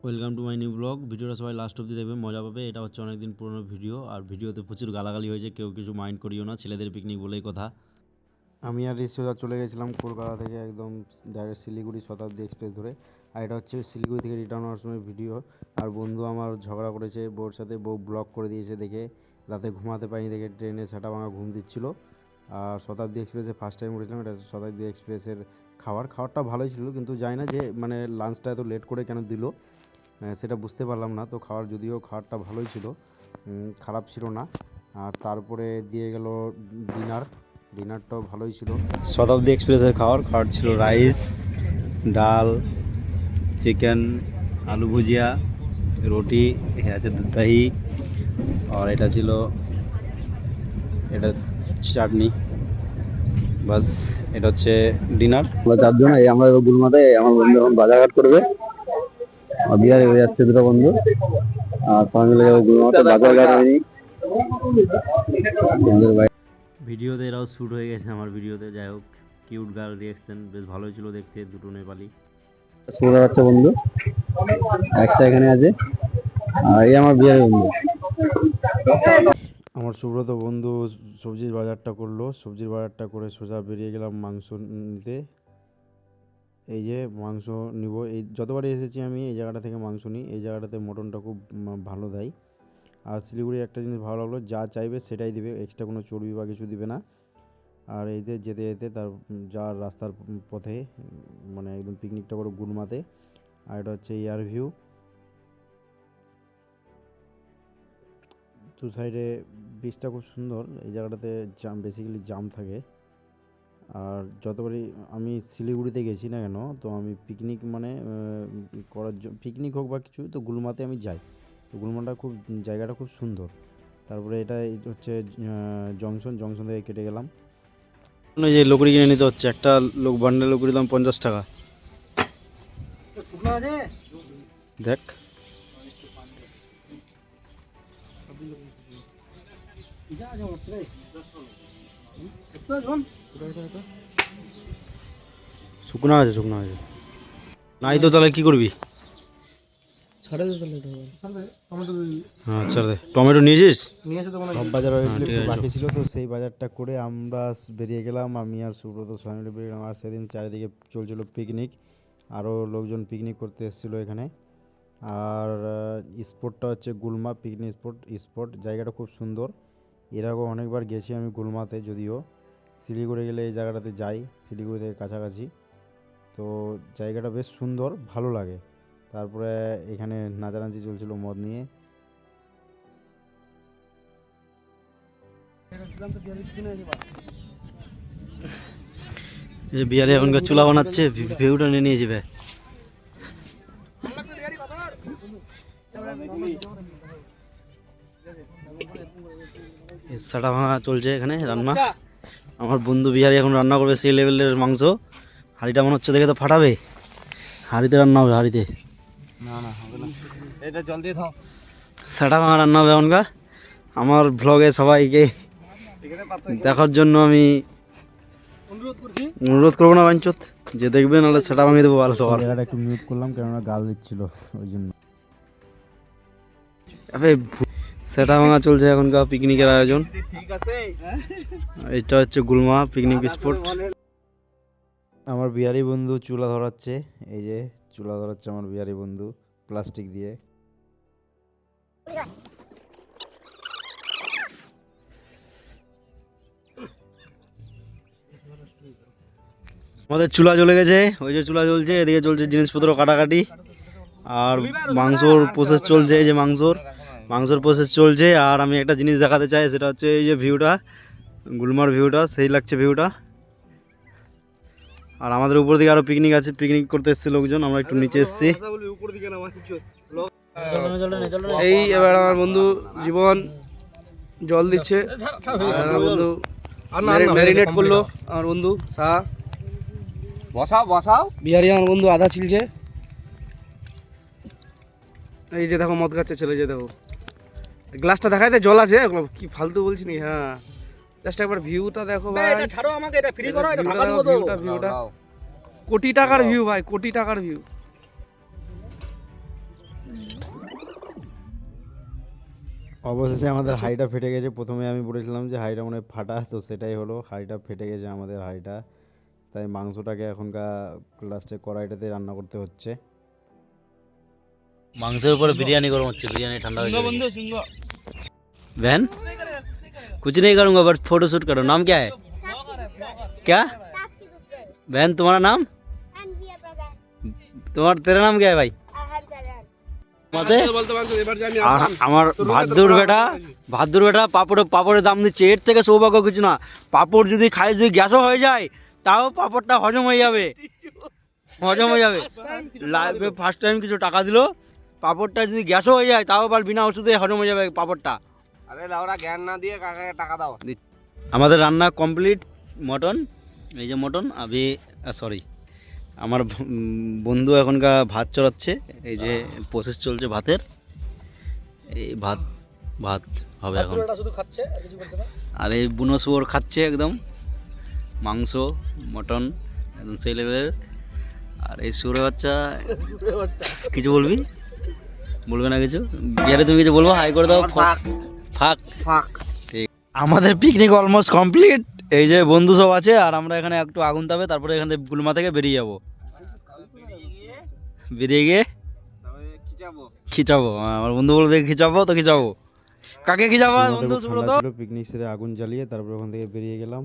Welcome to my new blog. ভিডিওটা সবাই last অবধি দেখবে, মজা পাবে। এটা হচ্ছে অনেকদিন পুরনো ভিডিও, আর ভিডিওতে প্রচুর গালাগালি হয়েছে, কেউ কিছু মাইন্ড করিও না, ছেলেদের পিকনিক বলেই কথা। আমি আর ঋষিরা চলে গেছিলাম কলকাতা থেকে একদম ডাইরেক্ট শিলিগুড়ি শতাব্দী এক্সপ্রেস ধরে। আর এটা হচ্ছে শিলিগুড়ি থেকে রিটার্ন হওয়ার সময় ভিডিও। আর বন্ধু আমার ঝগড়া করেছে বউর সাথে, বউ ব্লক করে দিয়েছে দেখে, রাতে ঘুমাতে পারিনি দেখে, ট্রেনে ছাটা ভাঙা ঘুম দিচ্ছিলো। আর শতাব্দী এক্সপ্রেসে ফার্স্ট টাইম উঠেছিলাম, এটা শতাব্দী এক্সপ্রেসের খাবারটা ভালোই ছিল, কিন্তু জানি না যে মানে লাঞ্চটা এত লেট করে কেন দিল, সেটা বুঝতে পারলাম না। তো যদিও খাবারটা ভালোই ছিল, খারাপ ছিল না। আর তারপরে দিয়ে গেল ডিনারটাও ভালোই ছিল। শতাব্দী এক্সপ্রেসের খাবার ছিল রাইস, ডাল, চিকেন, আলু ভুজিয়া, রুটি, আছে দুধ দহি, আর এটা ছিল চাটনি। বাস, এটা হচ্ছে ডিনার। আমরা চারজন, এই আমরা গুলমাতে, আমার বন্ধু এখন বাজারঘাট করবে, বিহারে হয়ে যাচ্ছে দুটো বন্ধু, আর সবাই মিলে যাবো গুলমাতে বাজারঘাট। ভিডিওতে এরাও শ্যুট হয়ে গেছে আমার ভিডিওতে। যাই হোক, কিউট গার্ল রিয়াকশন বেশ ভালোই ছিল দেখতে, দুটো নেপালি। শোনা যাচ্ছে বন্ধু, একটা এখানে আছে, আর এই আমার বিহারি বন্ধু। আমার সুব্রত বন্ধু সবজির বাজারটা করলো, সবজির বাজারটা করে সোজা বেরিয়ে গেলাম মাংস নিতে। এই যে মাংস নিব, এই যতবারই এসেছি আমি এই জায়গাটা থেকে মাংস নিই। এই জায়গাটাতে মটনটা খুব ভালো দেয়। আর শিলিগুড়ি একটা জিনিস ভালো লাগলো, যা চাইবে সেটাই দিবে, এক্সট্রা কোনো চর্বি বা কিছু দিবে না। আর এইতে যেতে যেতে তার যাওয়ার রাস্তার পথে মানে একদম পিকনিকটা করে গুলমাতে। আর এটা হচ্ছে এয়ার ভিউ, দু সাইডে বীজটা খুব সুন্দর। এই জায়গাটাতে বেসিক্যালি জাম থাকে। আর যতবারই আমি শিলিগুড়িতে গেছি না কেন, তো আমি পিকনিক মানে করার জন্য, পিকনিক হোক বা কিছু, তো গুলমাতে আমি যাই। তো গুলমাটা জায়গাটা খুব সুন্দর। তারপরে এটা হচ্ছে জংশন থেকে কেটে গেলাম। যে লকড়ি কিনে নিতে হচ্ছে, একটা বান্ডেল লকড়ির দাম 50 টাকা। দেখ, শুকনো আছে নাই তো, তাহলে কি করবি? আচ্ছা, টমেটো নিয়েছিস? সব বাজার বাকি ছিল, তো সেই বাজারটা করে আমরা বেরিয়ে গেলাম। আমি আর সুব্রত সবাই মিলে বেরিয়ে গেলাম। আর সেদিন চারিদিকে চলছিল পিকনিক, আরও লোকজন পিকনিক করতে এসেছিলো এখানে। আর স্পটটা হচ্ছে গুলমা পিকনিক স্পট। জায়গাটা খুব সুন্দর, এর আগেও অনেকবার গেছি আমি গুলমাতে। যদিও শিলিগুড়ি গেলে এই জায়গাটাতে যাই, শিলিগুড়ি থেকে কাছাকাছি। তো জায়গাটা বেশ সুন্দর, ভালো লাগে। তারপরে এখানে নাচানাচি চলছিল মদ নিয়ে। বিহারি এখনকার চুলা বানাচ্ছে, ভিউটা নিয়ে নিয়েছি ভাই। সাটা ভাঙা চলছে এখানে রান্না। আমার বন্ধু বিহারি এখন রান্না করবে সেই লেভেলের মাংস। হাঁড়িটা মনে হচ্ছে দেখে তো ফাটাবে। হাঁড়িতে রান্না হবে, হাঁড়িতে সাটা ভাঙা রান্না হবে এখনকার। আমার ব্লগে সবাইকে দেখার জন্য আমি অনুরোধ করবো না বাঞ্চত, যে দেখবে, নাহলে সেটা ভাঙিয়ে দেবো ভালো। সবার জায়গাটা একটু মিউট করলাম, কেননা গাল দিচ্ছিল ওই জন্য। সেটা ভাঙা চলছে এখনকার পিকনিকের আয়োজন। এটা হচ্ছে গুলমা পিকনিক স্পট। আমার বিহারি বন্ধু চুলা ধরাচ্ছে, এই যে চুলা ধরাচ্ছে আমার বিহারি বন্ধু প্লাস্টিক দিয়ে। আমাদের চুলা জ্বলে গেছে, ওই যে চুলা জ্বলছে, এদিকে চলছে জিনিসপত্র কাটাকাটি, আর মাংসর প্রসেস চলছে। এই যে মাংসর প্রসেস চলছে। আর আমি একটা জিনিস দেখাতে চাই, সেটা হচ্ছে এই যে ভিউটা, গুলমার ভিউটা সেই লাগছে ভিউটা। আর আমাদের উপর দিকে আরো পিকনিক আছে, পিকনিক করতে এসছে লোকজন, আমরা একটু নিচে এসছি। এই এবার আমার বন্ধু জীবন জল দিচ্ছে, বন্ধু ম্যারিনেট করলো আমার বন্ধু শাহ। বসাও বিহারি আমার বন্ধু আধা ছিলছে। এই যে দেখো মদ খাচ্ছে ছেলে, যে দেখো গ্লাসটা দেখায়, জল আছে, কি ফালতু বলছি নি। হ্যাঁ, জাস্ট একবার ভিউটা দেখো ভাই, এটা ছাড়ো আমাকে, এটা ফ্রি করো, এটা ঢাকা দেব তো। ভিউটা কোটি টাকার ভিউ ভাই, কোটি টাকার ভিউ। অবশেষে আমাদের হাঁড়িটা ফেটে গেছে। প্রথমে আমি বলেছিলাম যে হাঁড়িটা মনে হয় ফাটা, তো সেটাই হলো, হাঁড়িটা ফেটে গেছে আমাদের হাঁড়িটা। তাই মাংসটাকে এখনকার লাস্টে কড়াইটাতে রান্না করতে হচ্ছে। মাংসের উপরে বিরিয়ানি গরম হচ্ছে, বিরিয়ানি ঠান্ডা হয়ে যাবে। बहन कुछ नहीं करूँगा, बस फोटो शूट करो। नाम क्या है? क्या बहन तुम्हारा नाम? तेरा नाम क्या है भाई? আমার ভাদ্দুর বেটা পাপড়ের দাম দিচ্ছে, এর থেকে সৌভাগ্য কিছু না। পাপড় যদি খাই, যদি গ্যাসও হয়ে যায়, তাও পাপড়টা হজম হয়ে যাবে। লাইফে ফার্স্ট টাইম কিছু টাকা দিল, পাপড়টা যদি গ্যাসও হয়ে যায়, তাও আবার বিনা ওষুধে হজম হয়ে যাবে পাপড়টা। আরে লাউরা জ্ঞান না দিয়ে কাকাকে টাকা দাও। আমাদের রান্না কমপ্লিট। মটন, এই যে মটন। সরি, আমার বন্ধু এখনকার ভাত চড়াচ্ছে। এই যে প্রসেস চলছে ভাতের। এই ভাত হবে এখন। আর এই বুনো শুয়োর খাচ্ছে একদম মাংস মটন, একদম সেই লেভেলের। আর এই শুয়োরের বাচ্চা কিছু বলবে না কিছু? বিহারে তুমি কিছু বলবো? হাই করে দাও। ফাঁক। ঠিক, আমাদের পিকনিক অলমোস্ট কমপ্লিট। এই যে বন্ধু সব আছে, আর আমরা এখানে একটু আগুন তাপে তারপরে এখান থেকে গুলমা থেকে বেরিয়ে যাবো। বেরিয়ে গিয়ে খিচাবো। আমার বন্ধু বলবে খিচাবো, তো খিচাবো। কাকে খিচাবো? বন্ধু পিকনিক সেরে আগুন জ্বালিয়ে তারপর ওখান থেকে বেরিয়ে গেলাম।